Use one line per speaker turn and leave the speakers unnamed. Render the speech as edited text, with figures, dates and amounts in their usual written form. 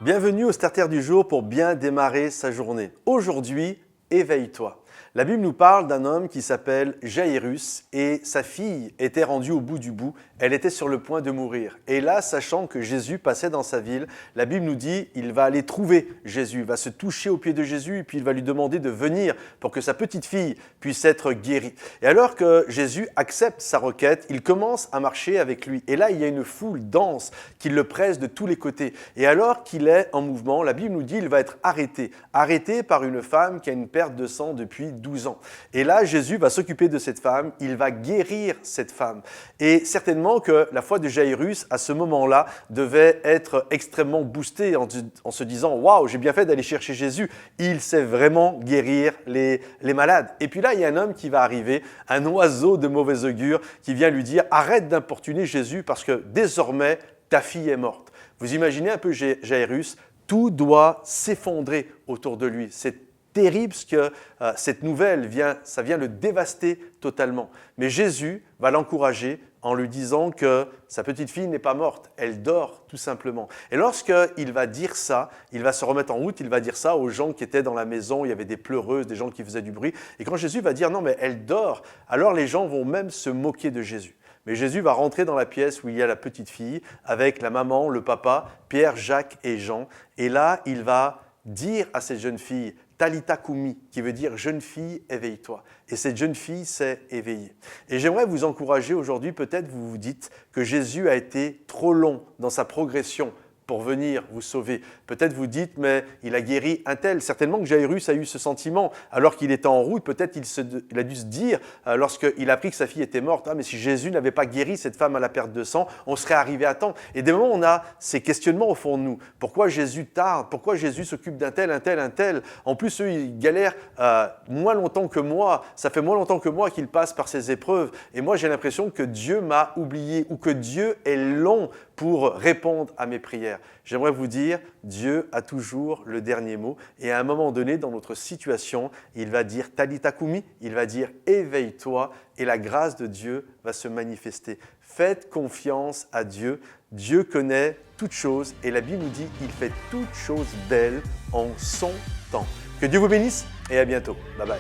Bienvenue au Starter du jour pour bien démarrer sa journée. Aujourd'hui, éveille-toi. La Bible nous parle d'un homme qui s'appelle Jairus et sa fille était rendue au bout du bout. Elle était sur le point de mourir. Et là, sachant que Jésus passait dans sa ville, la Bible nous dit il va aller trouver Jésus, il va se toucher aux pieds de Jésus et puis il va lui demander de venir pour que sa petite fille puisse être guérie. Et alors que Jésus accepte sa requête, il commence à marcher avec lui. Et là, il y a une foule dense qui le presse de tous les côtés. Et alors qu'il est en mouvement, la Bible nous dit qu'il va être arrêté par une femme qui a une perte de sang depuis 12 ans. Et là, Jésus va s'occuper de cette femme, il va guérir cette femme. Et certainement que la foi de Jairus, à ce moment-là, devait être extrêmement boostée en se disant « Waouh, j'ai bien fait d'aller chercher Jésus, il sait vraiment guérir les malades. » Et puis là, il y a un homme qui va arriver, un oiseau de mauvais augure, qui vient lui dire « Arrête d'importuner Jésus parce que désormais, ta fille est morte. » Vous imaginez un peu Jairus, tout doit s'effondrer autour de lui. C'est terrible ce que cette nouvelle vient le dévaster totalement. Mais Jésus va l'encourager en lui disant que sa petite fille n'est pas morte, elle dort tout simplement. Et lorsqu'il va dire ça, il va se remettre en route, il va dire ça aux gens qui étaient dans la maison, il y avait des pleureuses, des gens qui faisaient du bruit. Et quand Jésus va dire non mais elle dort, alors les gens vont même se moquer de Jésus. Mais Jésus va rentrer dans la pièce où il y a la petite fille avec la maman, le papa, Pierre, Jacques et Jean. Et là, il va dire à cette jeune fille, Talitha Koumi, qui veut dire « jeune fille, éveille-toi ». Et cette jeune fille s'est éveillée. Et j'aimerais vous encourager aujourd'hui, peut-être vous vous dites que Jésus a été trop long dans sa progression pour venir vous sauver. Peut-être vous dites, mais il a guéri un tel. Certainement que Jairus a eu ce sentiment. Alors qu'il était en route, peut-être il a dû se dire, lorsqu'il a appris que sa fille était morte, « Ah, mais si Jésus n'avait pas guéri cette femme à la perte de sang, on serait arrivé à temps. » Et des moments, on a ces questionnements au fond de nous. Pourquoi Jésus tarde? Pourquoi Jésus s'occupe d'un tel, un tel, un tel? En plus, eux, ils galèrent moins longtemps que moi. Ça fait moins longtemps que moi qu'ils passent par ces épreuves. Et moi, j'ai l'impression que Dieu m'a oublié ou que Dieu est long pour répondre à mes prières. J'aimerais vous dire, Dieu a toujours le dernier mot et à un moment donné dans notre situation, il va dire Talitha Koumi, il va dire éveille-toi et la grâce de Dieu va se manifester. Faites confiance à Dieu. Dieu connaît toutes choses et la Bible nous dit qu'il fait toutes choses belles en son temps. Que Dieu vous bénisse et à bientôt. Bye bye.